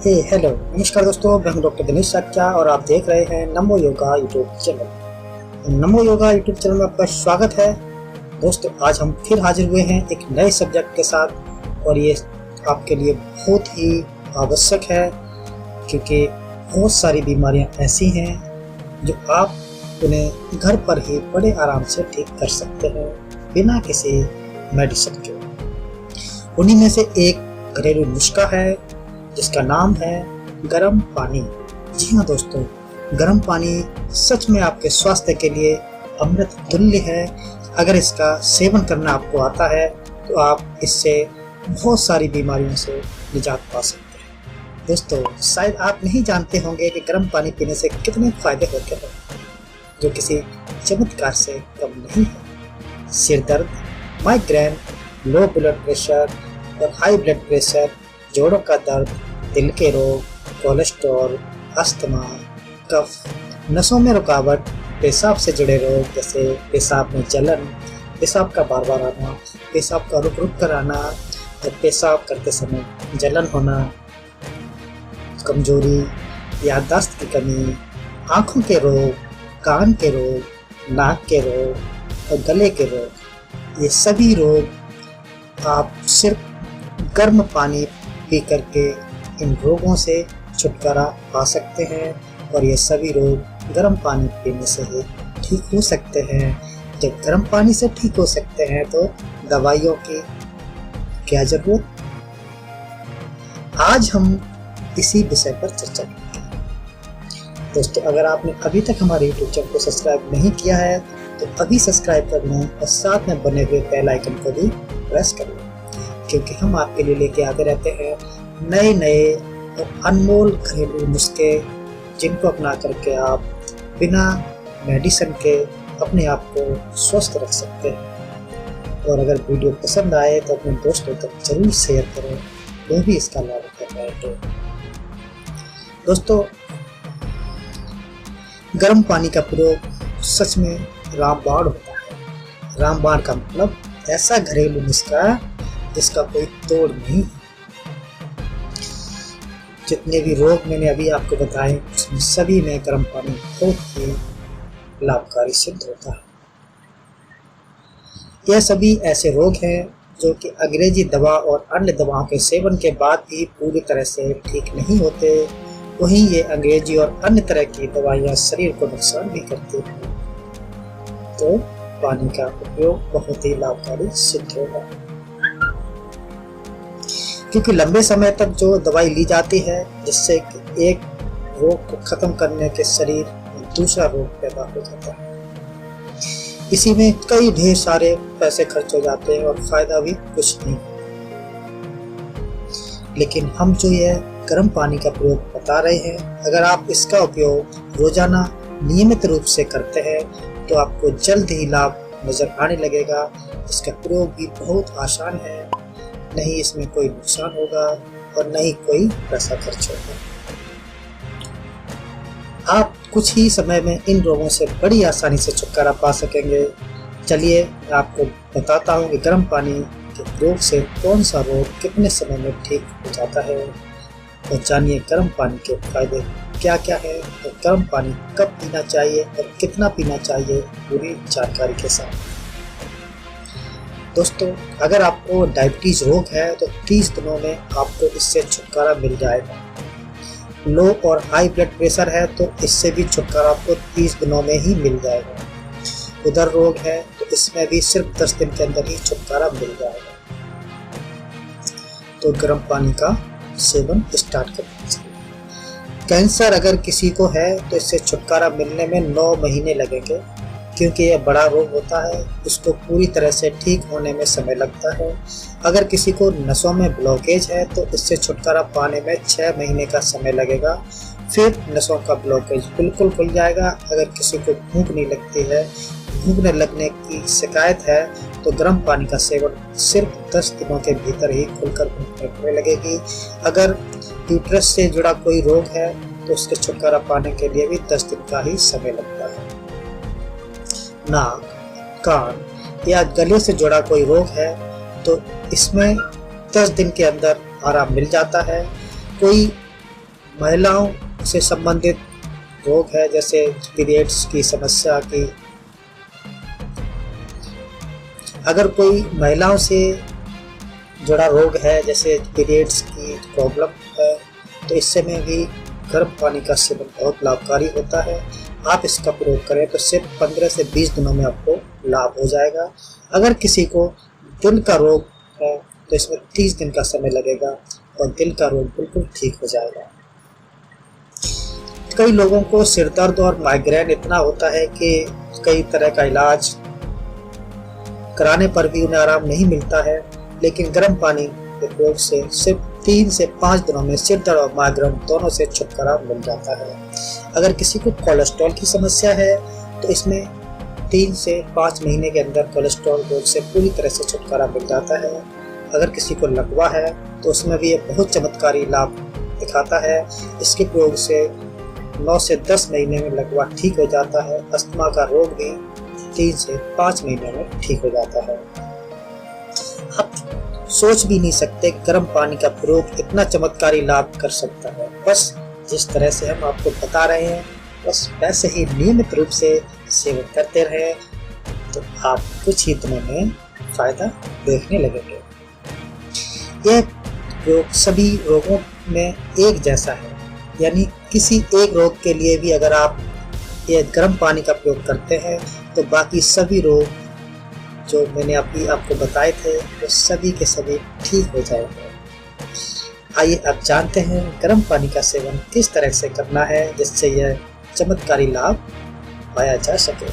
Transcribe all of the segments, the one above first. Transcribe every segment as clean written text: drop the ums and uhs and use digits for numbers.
Hello नमस्कार दोस्तों, मैं हूं डॉक्टर दिनेश साक्या और आप देख रहे हैं नमो योगा यूट्यूब चैनल। नमो योगा यूट्यूब चैनल में आपका स्वागत है। दोस्तों, आज हम फिर हाजिर हुए हैं एक नए सब्जेक्ट के साथ और ये आपके लिए बहुत ही आवश्यक है क्योंकि बहुत सारी बीमारियां ऐसी हैं जो आप उन्हें घर पर ही बड़े आराम से ठीक कर सकते हैं बिना किसी मेडिसिन के। उन्हीं में से एक घरेलू नुस्खा है जिसका नाम है गर्म पानी। जी हाँ दोस्तों, गर्म पानी सच में आपके स्वास्थ्य के लिए अमृत तुल्य है। अगर इसका सेवन करना आपको आता है तो आप इससे बहुत सारी बीमारियों से निजात पा सकते हैं। दोस्तों, शायद आप नहीं जानते होंगे कि गर्म पानी पीने से कितने फायदे होते हैं जो किसी चमत्कार से कम नहीं है। सिर दर्द, माइग्रेन, लो ब्लड प्रेशर और हाई ब्लड प्रेशर, जोड़ों का दर्द, दिल के रोग, कोलेस्ट्रॉल, अस्थमा, कफ, नसों में रुकावट, पेशाब से जुड़े रोग जैसे पेशाब में जलन, पेशाब का बार बार आना, पेशाब का रुक रुक कर आना और पेशाब करते समय जलन होना, कमजोरी, याददाश्त की कमी, आँखों के रोग, कान के रोग, नाक के रोग और गले के रोग, ये सभी रोग आप सिर्फ गर्म पानी पी करके इन रोगों से छुटकारा पा सकते हैं और ये सभी रोग गर्म पानी पीने से ही ठीक हो सकते हैं। जब गर्म पानी से ठीक हो सकते हैं तो दवाइयों की क्या जरूरत। आज हम इसी विषय पर चर्चा करेंगे। दोस्तों, अगर आपने अभी तक हमारे YouTube चैनल को सब्सक्राइब नहीं किया है तो अभी सब्सक्राइब कर लें और साथ में बने हुए बेल आइकन को भी प्रेस कर लें क्योंकि हम आपके लिए लेके आते रहते हैं नए नए और अनमोल घरेलू नुस्खे जिनको अपना करके आप बिना मेडिसिन के अपने आप को स्वस्थ रख सकते हैं। और अगर वीडियो पसंद आए तो अपने दोस्तों तक जरूर शेयर करें, वो भी इसका लाभ उठा पाए। तो दोस्तों, गर्म पानी का प्रयोग सच में रामबाण होता है। रामबाण का मतलब ऐसा घरेलू नुस्खा जिसका कोई तोड़ नहीं। जितने भी रोग मैंने अभी आपको बताए उसमें सभी में गर्म पानी बहुत ही लाभकारी सिद्ध होता है। यह सभी ऐसे रोग हैं जो कि अंग्रेजी दवा और अन्य दवाओं के सेवन के बाद भी पूरी तरह से ठीक नहीं होते। वहीं ये अंग्रेजी और अन्य तरह की दवाइयाँ शरीर को नुकसान भी करती हैं। तो पानी का उपयोग बहुत ही लाभकारी सिद्ध होगा क्योंकि लंबे समय तक जो दवाई ली जाती है जिससे एक रोग को खत्म करने के शरीर में दूसरा रोग पैदा हो जाता है। इसी में कई ढेर सारे पैसे खर्च हो जाते हैं और फायदा भी कुछ नहीं। लेकिन हम जो ये गर्म पानी का प्रयोग बता रहे हैं, अगर आप इसका उपयोग रोजाना नियमित रूप से करते हैं तो आपको जल्द ही लाभ नजर आने लगेगा। इसका प्रयोग भी बहुत आसान है, नहीं इसमें कोई नुकसान होगा और नहीं कोई पैसा खर्च होगा। आप कुछ ही समय में इन रोगों से बड़ी आसानी से छुटकारा पा सकेंगे। चलिए मैं आपको बताता हूँ कि गर्म पानी के प्रयोग से कौन सा रोग कितने समय में ठीक हो जाता है और जानिए गर्म पानी के फायदे क्या क्या है और गर्म पानी कब पीना चाहिए और कितना पीना चाहिए, पूरी जानकारी के साथ। दोस्तों, अगर आपको डायबिटीज रोग है तो 30 दिनों में आपको इससे छुटकारा मिल जाएगा। लो और हाई ब्लड प्रेशर है तो इससे भी छुटकारा आपको 30 दिनों में ही मिल जाएगा। उदर रोग है तो इसमें भी सिर्फ 10 दिन के अंदर ही छुटकारा मिल जाएगा। तो गर्म पानी का सेवन स्टार्ट करना चाहिए। कैंसर अगर किसी को है तो इससे छुटकारा मिलने में 9 महीने लगेंगे क्योंकि यह बड़ा रोग होता है, इसको पूरी तरह से ठीक होने में समय लगता है। अगर किसी को नसों में ब्लॉकेज है तो इससे छुटकारा पाने में 6 महीने का समय लगेगा, फिर नसों का ब्लॉकेज बिल्कुल खुल जाएगा। अगर किसी को भूख नहीं लगती है, भूख न लगने की शिकायत है तो गर्म पानी का सेवन सिर्फ 10 दिनों के भीतर ही खुलकर भूख लगने लगेगी। अगर यूट्रस से जुड़ा कोई रोग है तो उसके छुटकारा पाने के लिए भी 10 दिन का ही समय लगता है। नाक, कान या गले से जुड़ा कोई रोग है तो इसमें 10 दिन के अंदर आराम मिल जाता है। कोई महिलाओं से संबंधित रोग है, जैसे पीरियड्स की समस्या की, अगर कोई महिलाओं से जुड़ा रोग है जैसे पीरियड्स की प्रॉब्लम है, तो इससे में भी गर्म पानी का सेवन बहुत लाभकारी होता है। आप इसका प्रयोग करें तो सिर्फ 15 से 20 दिनों में आपको लाभ हो जाएगा। अगर किसी को दिल का रोग है तो इसमें 30 दिन का समय लगेगा और दिल का रोग बिल्कुल ठीक हो जाएगा। कई लोगों को सिर दर्द और माइग्रेन इतना होता है कि कई तरह का इलाज कराने पर भी उन्हें आराम नहीं मिलता है, लेकिन गर्म पानी के प्रयोग से सिर्फ 3 से 5 दिनों में सिर दर्द और माइग्रेन दोनों से छुटकारा मिल जाता है। अगर किसी को कोलेस्ट्रॉल की समस्या है तो इसमें 3 से 5 महीने के अंदर कोलेस्ट्रॉल रोग से पूरी तरह से छुटकारा मिल जाता है। अगर किसी को लकवा है तो उसमें भी ये बहुत चमत्कारी लाभ दिखाता है। इसके प्रयोग से 9 से 10 महीने में लकवा ठीक हो जाता है। अस्थमा का रोग भी 3 से 5 महीने में ठीक हो जाता है। आप सोच भी नहीं सकते गर्म पानी का प्रयोग इतना चमत्कारी लाभ कर सकता है। बस जिस तरह से हम आपको बता रहे हैं, बस वैसे ही नियमित रूप से सेवन करते रहे तो आप कुछ ही दिनों में फायदा देखने लगेंगे। यह प्रयोग सभी रोगों में एक जैसा है, यानी किसी एक रोग के लिए भी अगर आप ये गर्म पानी का प्रयोग करते हैं तो बाकी सभी रोग जो मैंने अभी आपको बताए थे वो सभी के सभी ठीक हो जाएंगे। आइए अब जानते हैं गर्म पानी का सेवन किस तरह से करना है जिससे यह चमत्कारी लाभ पाया जा सके।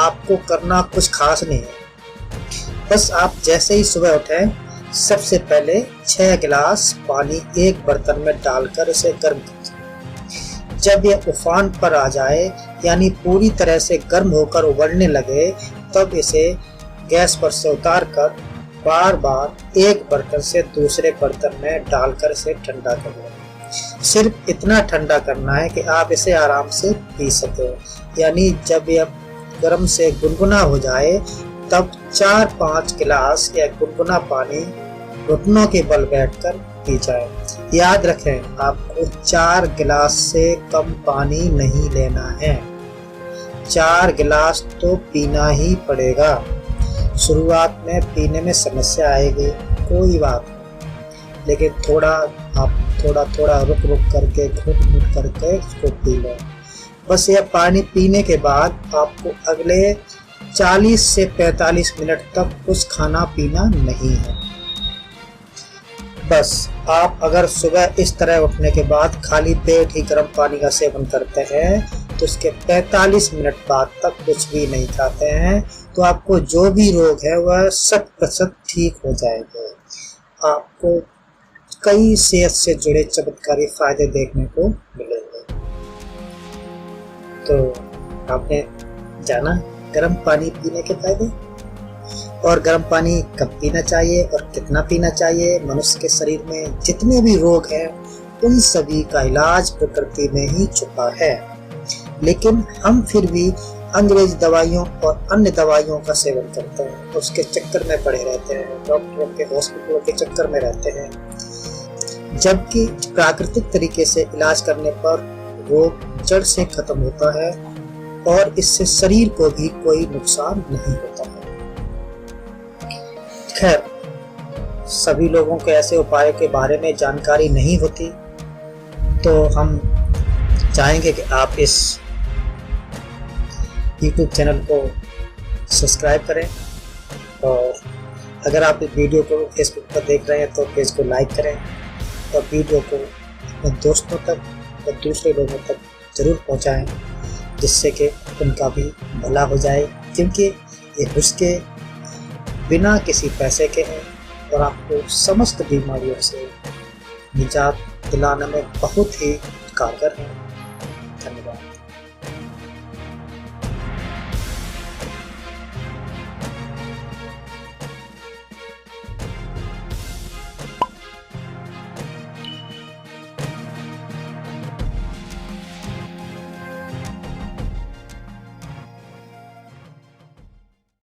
आपको करना कुछ खास नहीं है, बस आप जैसे ही सुबह उठें सबसे पहले 6 गिलास पानी एक बर्तन में डालकर उसे गर्म कीजिए। जब यह उफान पर आ जाए यानी पूरी तरह से गर्म होकर उबलने लगे, तब इसे गैस पर से उतार कर बार बार एक बर्तन से दूसरे बर्तन में डालकर इसे ठंडा कर लें। सिर्फ इतना ठंडा करना है कि आप इसे आराम से पी सकें, यानी जब यह गर्म से गुनगुना हो जाए तब 4-5 गिलास या गुनगुना पानी घुटनों के बल बैठकर पी जाए। याद रखें, आपको 4 गिलास से कम पानी नहीं लेना है। 4 गिलास तो पीना ही पड़ेगा। शुरुआत में पीने में समस्या आएगी, कोई बात नहीं, लेकिन थोड़ा रुक करके घुट करके इसको पी लो। बस यह पानी पीने के बाद आपको अगले 40 से 45 मिनट तक कुछ खाना पीना नहीं है। बस आप अगर सुबह इस तरह उठने के बाद खाली पेट ही गर्म पानी का सेवन करते हैं तो उसके 45 मिनट बाद तक कुछ भी नहीं खाते हैं तो आपको जो भी रोग है वह 100% ठीक हो जाएंगे। आपको कई सेहत से जुड़े चमत्कारी फायदे देखने को मिलेंगे। तो आपने जाना गर्म पानी पीने के फायदे, और गर्म पानी कब पीना चाहिए और कितना पीना चाहिए। मनुष्य के शरीर में जितने भी रोग हैं उन सभी का इलाज प्रकृति में ही छुपा है, लेकिन हम फिर भी अंग्रेज दवाइयों और अन्य दवाइयों का सेवन करते हैं, उसके चक्कर में पड़े रहते हैं, डॉक्टरों के हॉस्पिटलों के चक्कर में रहते हैं, जबकि प्राकृतिक तरीके से इलाज करने पर रोग जड़ से खत्म होता है और इससे शरीर को भी कोई नुकसान नहीं होता है। खैर, सभी लोगों को ऐसे उपायों के बारे में जानकारी नहीं होती, तो हम चाहेंगे कि आप इस YouTube चैनल को सब्सक्राइब करें, और अगर आप इस वीडियो को फेसबुक पर देख रहे हैं तो पेज को लाइक करें और वीडियो को अपने दोस्तों तक और दूसरे लोगों तक ज़रूर पहुंचाएं, जिससे कि उनका भी भला हो जाए, क्योंकि ये नुस्खे बिना किसी पैसे के हैं और आपको समस्त बीमारियों से निजात दिलाने में बहुत ही कारगर हैं।